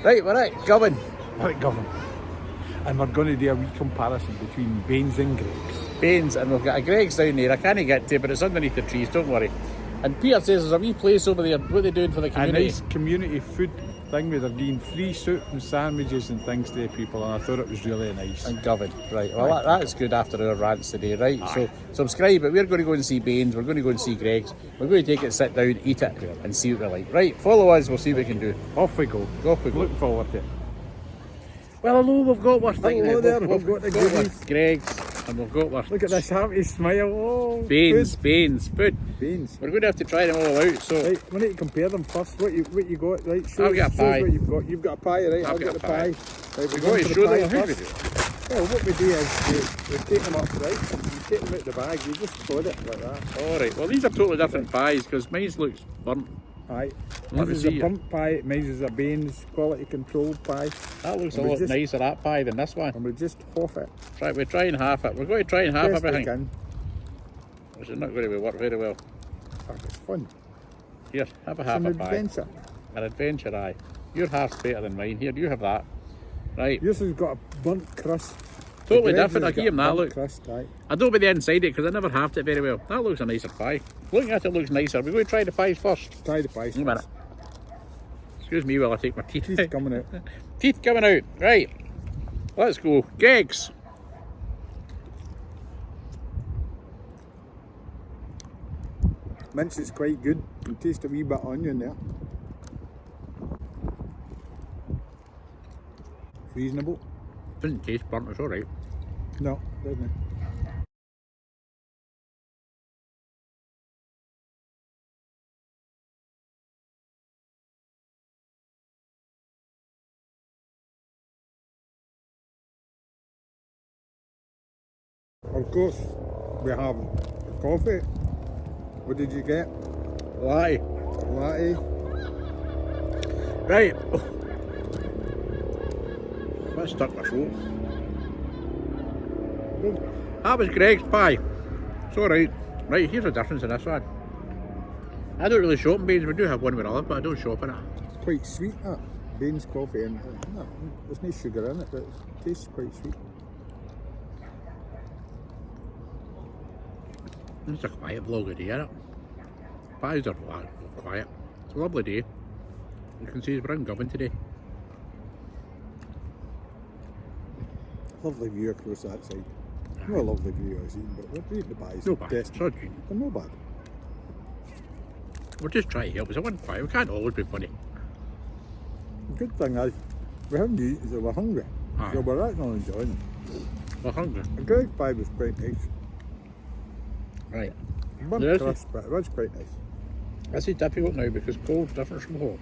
Right, we're at Govan. Right, Govan. And we're going to do a wee comparison between Baynes and Greggs. Baynes, and we've got a Greggs down there. I can't get to it, but it's underneath the trees, don't worry. And Peter says there's a wee place over there. What are they doing for the community? A nice community food thing where they're doing free soup and sandwiches and things to people, and I thought it was really nice. And Govan, right. Well, that is good after our rants today, right? Aye. So subscribe, but we're going to go and see Baynes, we're going to go and see Greggs, we're going to take it, sit down, eat it, and see what we like. Right, follow us, we'll see what we can do. Off we go. Off we go. Looking forward to it. Well, hello, we've got our thing. Hello there, we've got the goodies. Greggs, and we've got our... Look at this happy smile. Oh, Baynes, food. Baynes. We're going to have to try them all out, so... Right, we need to compare them first. What you got, right? I've got a pie. What you've got. You've got a pie, right? I've got the pie. Right, we're going to show them how we do. Well, what we do is we take them up, right? And you take them out the bag, you just fold it like that. Alright, well these are totally different pies, because mine looks burnt. Aye. Let me This is see a burnt pie, mine is a Baynes quality control pie. That looks a lot nicer, that pie, than this one. And we just half it. Right, we're trying half it. We're going to try and half everything. We can. Which is not going to work very well. It's fun. Here, have a half a pie. Adventure. An adventure, aye. Your half's better than mine. Here, you have that. Right. Yours has got a burnt crust. Totally different. I give him that look. Crust, aye. I don't know about the inside it because I never halved it very well. That looks a nicer pie. Looking at it looks nicer. We're going to try the pies first. Try the pies. Wait a minute. Excuse me while I take my teeth. Teeth coming out. Teeth coming out. Right. Let's go. Greggs. Mince is quite good. You can taste a wee bit of onion there. Reasonable. Doesn't taste burnt, it's alright. No, doesn't it? Of course, we have coffee. What did you get? Latte. Latte. Right. That stuck my throat. That was Greggs pie. It's alright. Right, here's the difference in this one. I don't really shop in Baynes. We do have one with olive, but I don't shop in it. It's quite sweet, that. Baynes coffee, and there's no sugar in it, but it tastes quite sweet. It's a quiet vlog today, isn't it? Pies are quiet. It's a lovely day. You can see we're in Govan today. Lovely view across that side. Not a lovely view I was eating, but we're eating the pies. No bad. It's not good. They're no bad. We're just trying to help us. I wasn't quiet. We can't always be funny. The good thing is, we haven't eaten, so we're hungry. Aye. So we're actually enjoying it. We're hungry. The Greggs pie was quite nice. Right. Burnt crust, but it was quite nice. This is difficult now because cold's different from hot.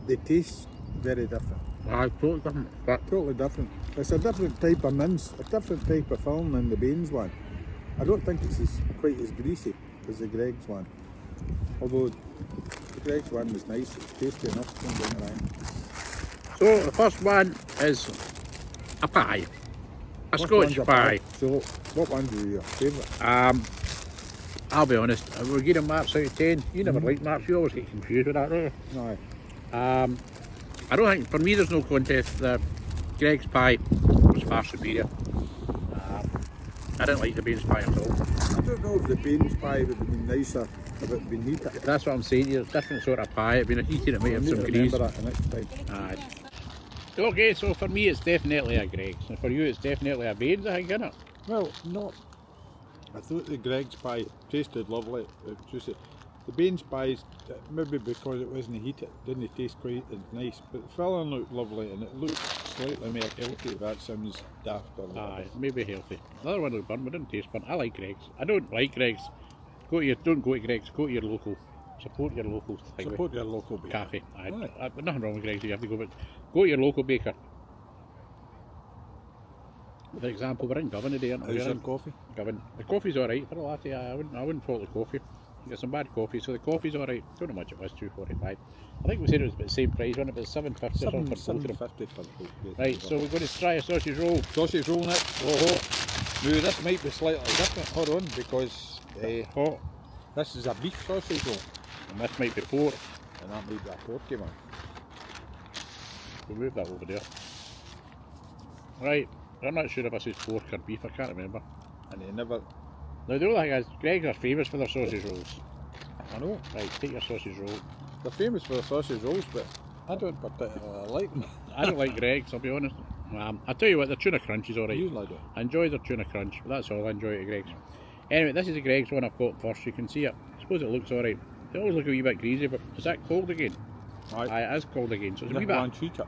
They taste very different. Aye, totally different. But Totally different. It's a different type of mince, a different type of film than the Baynes one. I don't think it's quite as greasy as the Greggs one. Although the Greggs one was nice, it's tasty enough, don't get me wrong. so the first one is a pie. A Scotch pie. So what one's your favourite? I'll be honest, we're giving marks out of 10. You never like marks, you always get confused with that, don't you? Aye. I don't think, for me there's no contest. The Greggs pie was far superior. I didn't like the Baynes pie at all. I don't know if the Baynes pie would have been nicer if it had been heated. That's what I'm saying to you, it's a different sort of pie. It'd been a heated, it might have some grease. Remember that the next time. Aye. Okay, so for me it's definitely a Greggs, and for you it's definitely a Baynes, I think, isn't it? Well, no. I thought the Greggs pie tasted lovely. Juicy. The Baynes pies, maybe because it wasn't heated, didn't taste quite as nice. But the filling looked lovely and it looked slightly more healthy. That sounds daft. Aye, maybe healthy. Another one looked burnt, but didn't taste burnt. I like Greggs. I don't like Greggs. Don't go to Greggs, go to your local. Support your local. Support your local baker. Cafe. Aye. Nothing wrong with Greggs, you have to go, but go to your local baker. For example, we're in Govan today, aren't we? How's your coffee? Govan. The coffee's alright for a latte. I wouldn't fault the coffee. You get some bad coffee, so the coffee's alright. Don't know how much it was, $2.45. I think we said it was about the same price, wasn't it? It was $7.50 or something for both of them. $7.50 for both. Right, so we're going to try a sausage roll. Sausage roll next. Now this might be slightly different. Hold on, because Hot. this is a beef sausage roll. And this might be pork. And that might be a porky one. We'll move that over there. Right, I'm not sure if this is pork or beef, I can't remember. And they never. Now the only thing is, Greggs are famous for their sausage rolls. I know. Right, take your sausage roll. They're famous for their sausage rolls, but I don't particularly like them. I don't like Greggs, I'll be honest. I'll tell you what, their tuna crunch is alright. You like it. I enjoy their tuna crunch, but that's all I enjoy at Greggs. Anyway, this is the Greggs one I've got first, you can see it. I suppose it looks alright. They always look a wee bit greasy, but is that cold again? Right. Aye, it is cold again, so it's a wee bit. One treat it.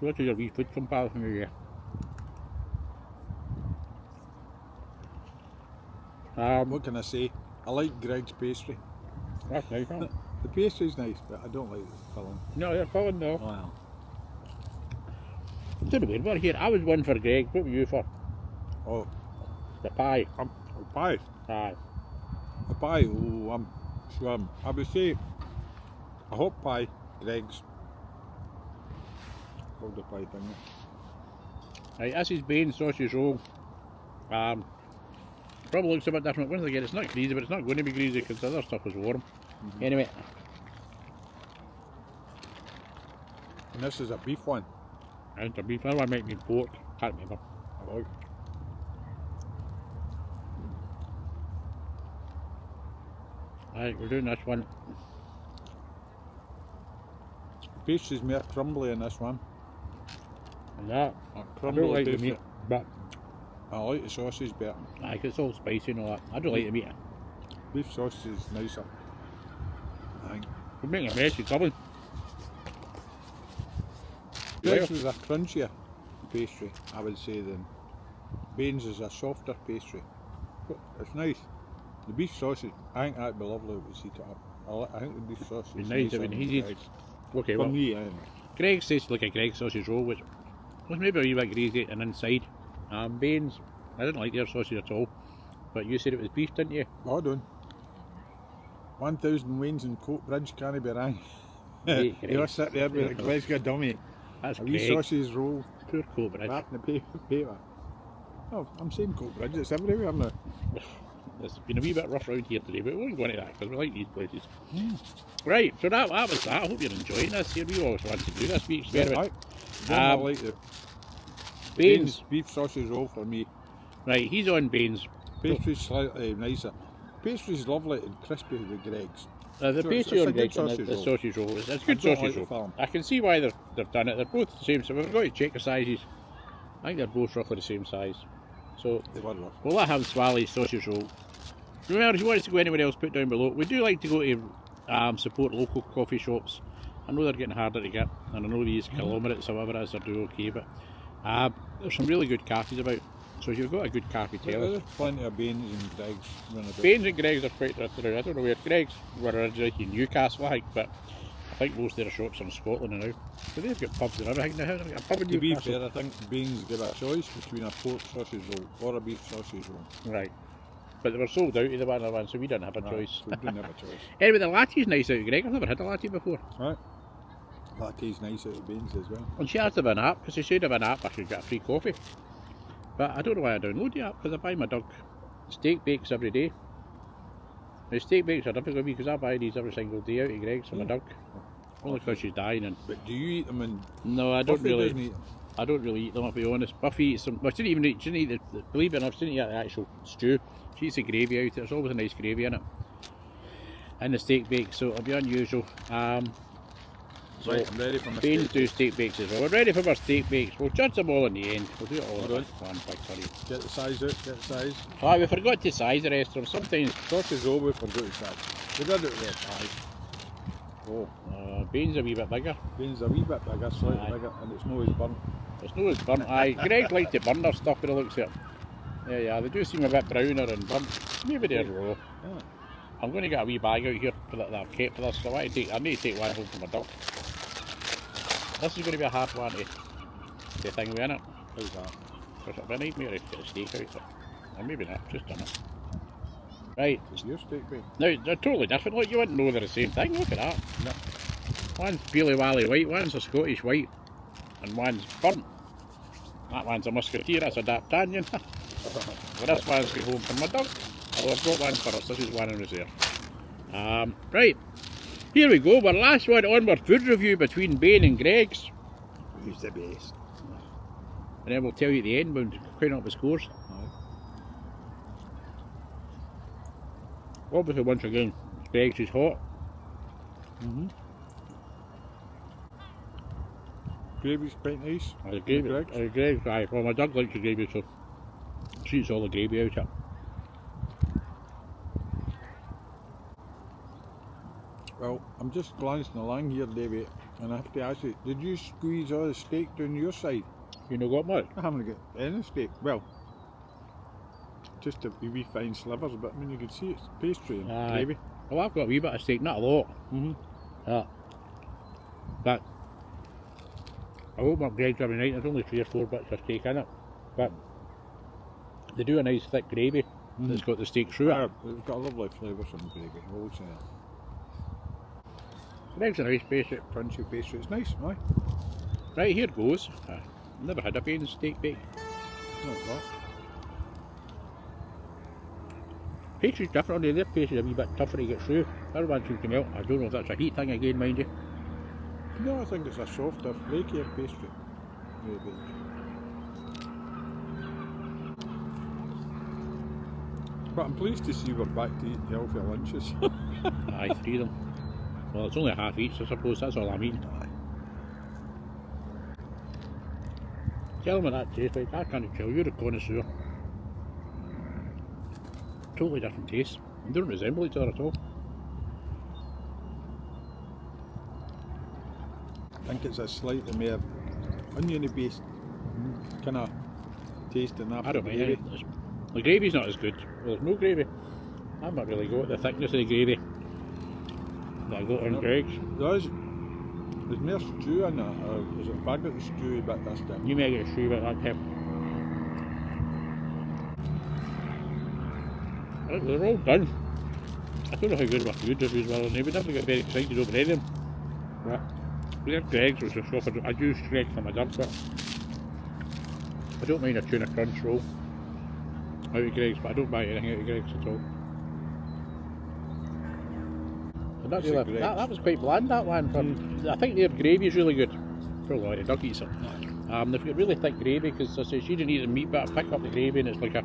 Look at your wee food comparison here. What can I say? I like Greg's pastry. That's nice, huh? The pastry's nice, but I don't like the filling. No, they're filling though. Wow. It's a bit weird, we're here. I was one for Greg, what were you for? Oh, The pie. a pie. Aye. A pie. Oh, I would say a hot pie, Greg's. Called the pie thing. Right, this is Baynes sausage roll. Probably looks a bit different. Once again, it's not greasy, but it's not going to be greasy because the other stuff was warm. Anyway. And this is a beef one. It's a beef. That one might be pork. Can't remember. I like. Right, we're doing this one. Pastry's more crumbly in this one. And that. A I don't crumbly like the pastry. meat, but I like the sausage better. like it's all spicy and all that. I don't like the meat. Beef sausage is nicer. I think. We're making a mess, it's trouble. Greg's is a crunchier pastry, I would say, than Baynes is a softer pastry. But it's nice. The beef sausage, I think that'd be lovely if we heat it up. I think the beef sausage It's is nice, nicer I mean, than he's Greg's. Okay, For well, me, anyway. Greg's tastes like a Greg's sausage roll, which was maybe a wee bit greasy and inside. Baynes, I didn't like their sausage at all, but you said it was beef, didn't you? Hold on. 1,000 wains in Coat Bridge can't be rang. Right, You must sit there with a Glasgow dummy. That's A wee Greg. sausage roll, Poor Cobra. wrapped in the paper. Oh, I'm saying Coat Bridge, it's everywhere now. It's been a wee bit rough around here today, but we won't go into that because we like these places. Right, so that was that. I hope you're enjoying this here. We always want to do this week's experiment. Right. I Um, like the Baynes. beef sausage roll for me. Right, he's on Baynes. Pastry's slightly nicer. Pastry's lovely and crispy with Greg's. The So pastry it's a on good Greg's and sausage the roll. sausage roll. It's I good don't sausage like the roll. film. I can see why they've done it. They're both the same, so we've got to check the sizes. I think they're both roughly the same size. So They were rough. we'll let him swallow his sausage roll. Remember, if you want us to go anywhere else, put down below. We do like to go to support local coffee shops. I know they're getting harder to get, and I know these conglomerates or whatever it is, they're doing okay, but there's some really good cafes about. So if you've got a good cafe, tell us. There's plenty of Baynes and Greg's running about. Baynes and Greg's are quite around. I don't know where Greg's were originally in Newcastle, I think, but I think most of their shops are in Scotland now. So they've got pubs and everything now. They've got a pub in To be Newcastle. fair, I think Baynes give a choice between a pork sausage roll or a beef sausage roll. Right. But they were sold out of the other one, so we didn't have a choice. So we didn't have a choice. Anyway, the latte's nice out of Greg. I've never had a latte before. Right. That tastes nice out of Baynes as well. And she asked about an app, because she said of an app I could get a free coffee. But I don't know why I download the app, because I buy my dog steak bakes every day. The steak bakes are difficult because I buy these every single day out of Greg's for my dog. Only because she's dying. And But do you eat them in no, I don't Buffy really. doesn't eat them. I don't really eat them, I'll be honest. Buffy eats them. Well, she didn't even eat. She didn't eat the. Believe it or not, she didn't eat the actual stew. She eats the gravy out. There's always a nice gravy in it. And the steak bakes, so it'll be unusual. So Right, I'm ready for my Baynes steak. do steak bakes as well. We're ready for our steak bakes. We'll judge them all in the end. We'll do it all Hold in on. one big hurry. Get the size out, get the size. Ah, we forgot to size the rest of them. Sometimes Sausage roll, we forgot the size. We did it with the size. Oh, Baynes are a wee bit bigger. Baynes a wee bit bigger, slightly Aye. bigger, and it's not as burnt. There's no as burnt. Aye, Greg liked to burn their stuff by the looks of it. Yeah, they do seem a bit browner and burnt. Maybe they're raw. Yeah. I'm going to get a wee bag out here for that I've kept for this. So I need to take one home for my dog. This is going to be a hard one to thing with in it. How's that? Because it'll be a nightmare to get the steak out. Or maybe not, just done it. Right, Is your steak bake? now they're totally different. Look, you wouldn't know they're the same thing. Look at that. No. One's Peely Wally white, one's a Scottish white, and one's burnt. That one's a musketeer, that's a D'Artagnan. Well, this one's going home for my dog. Although I've got one for us, this is one in reserve. Right, Here we go, our last one onward food review between Baynes and Greg's. Who's the best? And then we'll tell you at the end when we're counting up the scores. Obviously, once again, Greg's is hot. Gravy's quite nice. The gravy, aye. Well, my dog likes the gravy, so she eats all the gravy out of it. Well, I'm just glancing along here, Davey, and I have to ask you, did you squeeze all the steak down your side? You know got much? I haven't got any steak. Well, just a wee fine slivers, but I mean you can see it's pastry and gravy. Well, I've got a wee bit of steak, not a lot. Yeah. But I open up Greg's every night, there's only 3 or 4 bits of steak in it. But they do a nice thick gravy that's got the steak through it. It's got a lovely flavour from gravy, I will say. Greg's a nice pastry. Crunchy pastry, it's nice, aye. Right, here goes. Never had a Baynes steak bake. Not that. Pastry's different on there. Their pastry's a wee bit tougher to get through. Other one seems to melt. I don't know if that's a heat thing again, mind you. No, I think it's a softer, flakier pastry. Maybe. But I'm pleased to see we're back to eating healthy lunches. Aye, 3 of them. Well, it's only a half each, I suppose. That's all I'm eating. Tell me that tastes like. I can't tell. You're a connoisseur. Totally different taste. They don't resemble each other at all. I think it's a slightly more oniony based kind of taste in that. I don't mind it. The gravy's not as good. Well, there's no gravy. I've not really got the thickness of the gravy that I got on Greg's. There's more stew in it, or is it bag of the stew bit this time? You may get a stew about that time. They're all done. I don't know how good my food reviews were, and we never get very excited over any of them. But we have Greg's, which is shop. I do Greg's for my dog, but I don't mind a tuna crunch roll out of Greg's, but I don't buy anything out of Greg's at all. And that was quite bland, that one. I think their gravy is really good. Poor Laurie, dog eats it. They've got really thick gravy, because I say she didn't eat the meat, but I pick up the gravy and it's like a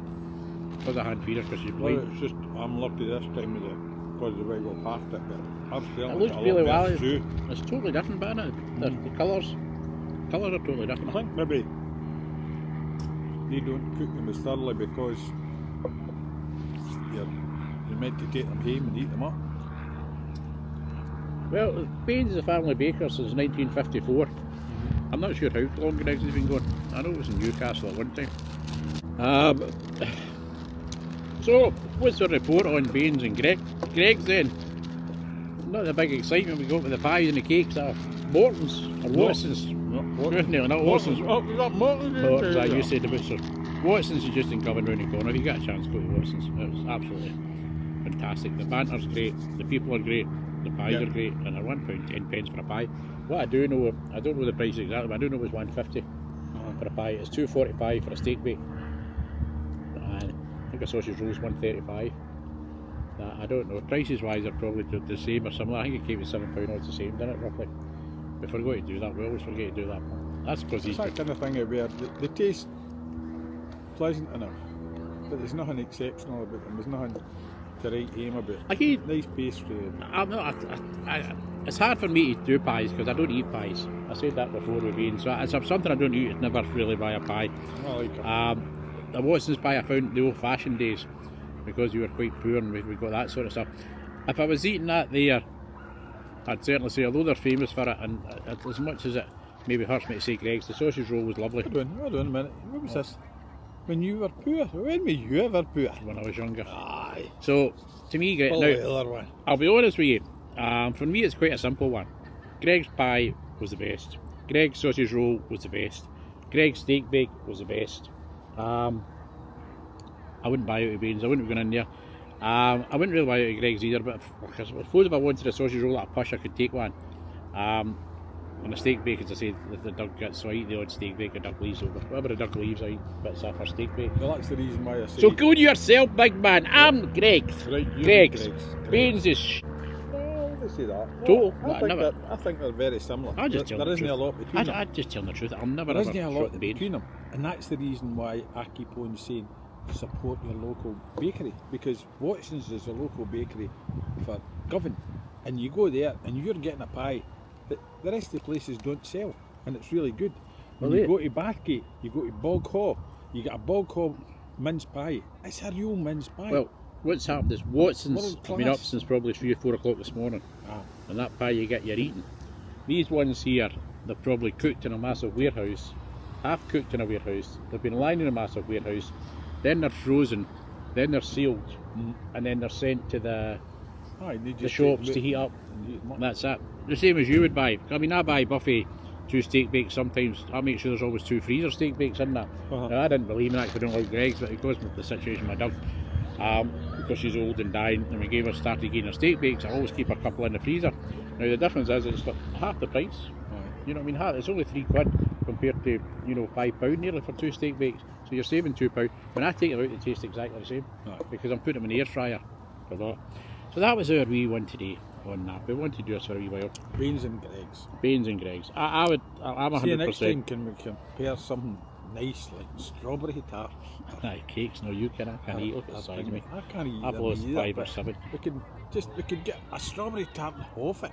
hand feeder because she's blind. Well, it's just, I'm lucky this time with it, because the way we'll past it, but I've certainly It looks got a really lot well. more stew. It's totally different, but the colours are totally different. I think maybe they don't cook them as thoroughly because you're meant to take them home and eat them up. Well, Baynes is a family baker since 1954. I'm not sure how long Greg's has been going. I know it was in Newcastle at one time. So, what's the report on Baynes and Greg's then? Not the big excitement we got with the pies and the cakes at Morton's or Watson's. No, No, not Watson's. Oh, we got Morton's. As I used to say, so Watson's is just in Govan round the corner. If you get a chance, go to Watson's. It was absolutely fantastic. The banter's great, the people are great, the pies are great, and they're £1.10 for a pie. What I do know, I don't know the price exactly, but I do know it was £1.50 for a pie. It's £2.45 for a steak bake, and I think a sausage roll is £1.35. I don't know. Prices wise, are probably the same or similar. I think it came to £7 it's the same, didn't it, roughly? We forgot to do that. We always forget to do that. That's because It's that kind of thing where they taste pleasant enough, but there's nothing exceptional about them. There's nothing to write home about. Again, Nice pastry. I'm not. It's hard for me to do pies because I don't eat pies. I said that before with Baynes. So it's something I don't eat. It's never really buy a pie. I like it. The Watson's pie I found the old-fashioned days because we were quite poor and we got that sort of stuff. If I was eating that there, I'd certainly say, although they're famous for it, and as much as it maybe hurts me to say Greg's, the sausage roll was lovely. Hold on a minute. What was this? When you were poor? When were you ever poor? When I was younger. Aye. So, to me, Well, now, the other one. I'll be honest with you, for me it's quite a simple one. Greg's pie was the best. Greg's sausage roll was the best. Greg's steak bake was the best. I wouldn't buy it at Baynes, I wouldn't have gone in there. I wouldn't really buy it at Greg's either, but I suppose if I wanted a sausage roll at a push I could take one. And a steak bake, as I say, the duck gets, so I eat the odd steak bake, a duck leaves over. Whatever a duck leaves, I eat bits off for steak bake. Well, that's the reason why I say. So go yourself, big man. I'm Greg's. Right, you Greg's. Greg's. Baynes is Well, the say that. Total. I think they're very similar. I just tell there the isn't truth. a lot between them. I'd just tell the truth. I'll never There ever isn't a shop lot the Baynes. between them, and that's the reason why I keep on saying support your local bakery, because Watson's is a local bakery for Govan, and you go there and you're getting a pie that the rest of the places don't sell, and it's really good. When Well, you go to Bathgate, you go to Bog Haw, you get a Bog Haw mince pie. It's a real mince pie. Well, what's happened is Watson's World have been up class. since probably 3 or 4 o'clock this morning, Ah. and that pie you get, you're eating. These ones here, they're probably cooked in a massive warehouse, half cooked in a warehouse. They've been lying in a massive warehouse, then they're frozen, then they're sealed, and then they're sent to the shops to heat up. And that's it. The same as you would buy. I mean, I buy Buffy 2 steak bakes sometimes. I make sure there's always 2 freezer steak bakes in that. Now, I didn't believe in that because I don't like Greg's, but it goes with the situation with my dog. Because she's old and dying, and we gave her started getting her steak bakes. I always keep a couple in the freezer. Now the difference is it's like half the price. You know what I mean? It's only £3 compared to £5 nearly for 2 steak bakes. So you're saving £2. When I take them out, they taste exactly the same because I'm putting them in the air fryer for that. So that was our wee one today on that. We wanted to do this for a wee while. Baynes and Greg's. Baynes and Greg's. I'm 100%. See, next time can we compare something nice like strawberry tarts? Aye, cakes. No, you can. I can't eat. Look at the size of me. I can't eat I've them lost either, 5 or but 7. we could get a strawberry tart and half it.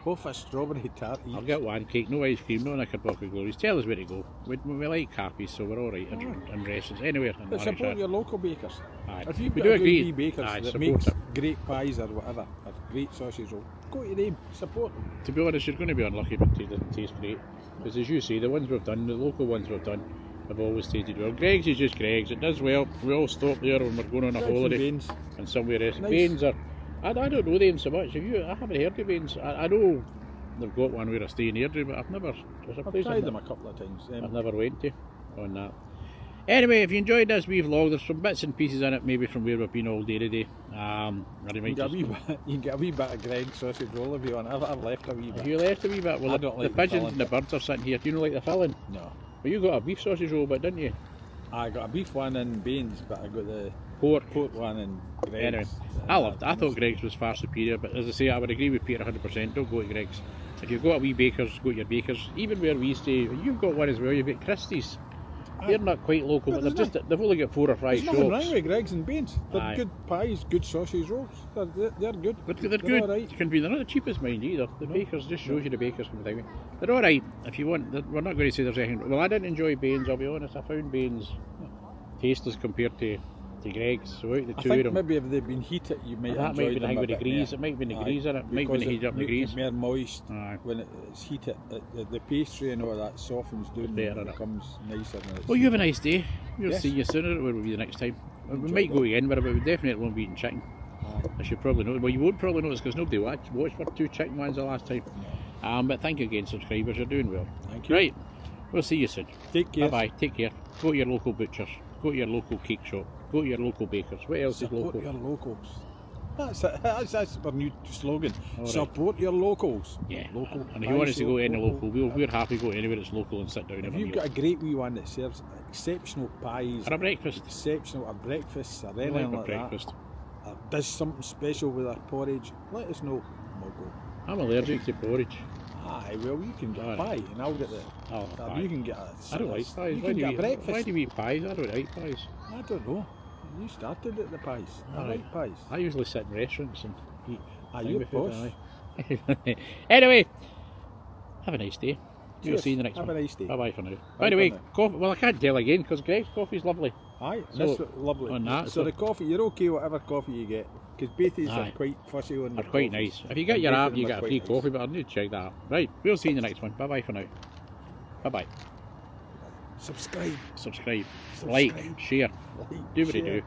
Half a strawberry tart each. I'll get 1 cake, no ice cream, no knickerbocker glories. Tell us where to go. We like cafes, so we're alright in restaurants, anywhere in But support your local bakers. Aye. If you've We got do a good agree. wee bakers Aye, that support makes it. great pies or whatever, or great sausage roll, go to them, support them. To be honest, you're going to be unlucky if it doesn't taste great. Because as you say, the ones we've done, the local ones we've done, have always tasted well. Greg's is just Greg's. It does well. We all stop there when we're going on a Greg's and holiday Baynes. and somewhere else. Nice. Baynes are... I don't know them so much. I haven't heard of Baynes. I know they've got one where I stay in Airdrie, but I've never... I've tried them a couple of times. I've never went to on that. Anyway, if you enjoyed this wee vlog, there's some bits and pieces in it, maybe from where we've been all day today. You can get a wee bit of Greg's sausage roll if you want. I've left a wee bit. Have you left a wee bit? Well, I don't like the the pigeons filling. and the birds are sitting here. Do you know like the filling? No. Well, you got a beef sausage roll, but didn't you? I got a beef one in Baynes, but I got the Pork. one in Greg's. Anyway, I thought Greg's was far superior, but as I say, I would agree with Peter 100%. Don't go to Greg's. If you've got a wee Bakers, go to your Bakers. Even where we stay, you've got one as well. You've got Christie's. They're not quite local, but they've only got 4 or 5 There's shops. nothing wrong with Greg's and Baynes. They're Aye. good pies, good sausage rolls. They're good. They're good. All right. They're not the cheapest, mind either. The Bakers just shows you the Bakers kind of thing. They're all right if you want. We're not going to say there's anything. Well, I didn't enjoy Baynes. I'll be honest. I found Baynes tasteless compared to Greg's. So out of the I two of think them, maybe if they've been heated, you might that enjoy might be the them thing a with the bit grease. more. It might be the Aye, grease in it. Might be the heat up the grease. More moist Aye. when it's heated. The pastry and all that softens down Better, and innit? becomes nicer. Well, you have a nice day. We'll Yes. see you sooner. Where will be the next time? We Enjoy might go that. again, but we definitely won't be eating chicken. I should probably know. Well, you won't probably notice because nobody watched for 2 chicken ones the last time. But thank you again, subscribers. You're doing well. Thank you. Right. We'll see you soon. Take care. Bye bye. Take care. Go to your local butchers. Go to your local cake shop. Go to your local bakers. What else is Support local? your locals. That's it. That's our new slogan. All right. Support your locals. Yeah. Local. And if you want us to go any local. local, we're happy to go anywhere that's local and sit down and If have a you've meal. got a great wee one that serves exceptional pies, For a breakfast. exceptional breakfasts, or I anything like a like breakfast. that, or does something special with our porridge, let us know. We'll go. I'm allergic to porridge. Aye, well, you can get a Alright. pie, and I'll get the. Oh, or pie. you can get a. I don't like pies. You Why can do get you a breakfast. Why do you eat pies? I don't like pies. I don't know. You started at the pies. I Aye. like pies. I usually sit in restaurants and eat. Are thing you with food, posh? aye. Anyway, have a nice day. We'll Cheers. see you in the next Have one. a nice day. Bye bye for now. Bye By the for way, now. coffee. Well, I can't tell again because Greg's coffee's lovely. Aye, So, that's lovely. on that, so so- the coffee, you're okay whatever coffee you get, because Baynes Aye. are quite fussy on They're the quite coffees. nice. If you get And your both app, of them you are get a quite free nice. coffee, but I need to check that out. Right, we'll see you in the next one. Bye bye for now. Bye bye. Subscribe. Subscribe. Subscribe. Like. Share. Like, Do what you share, do.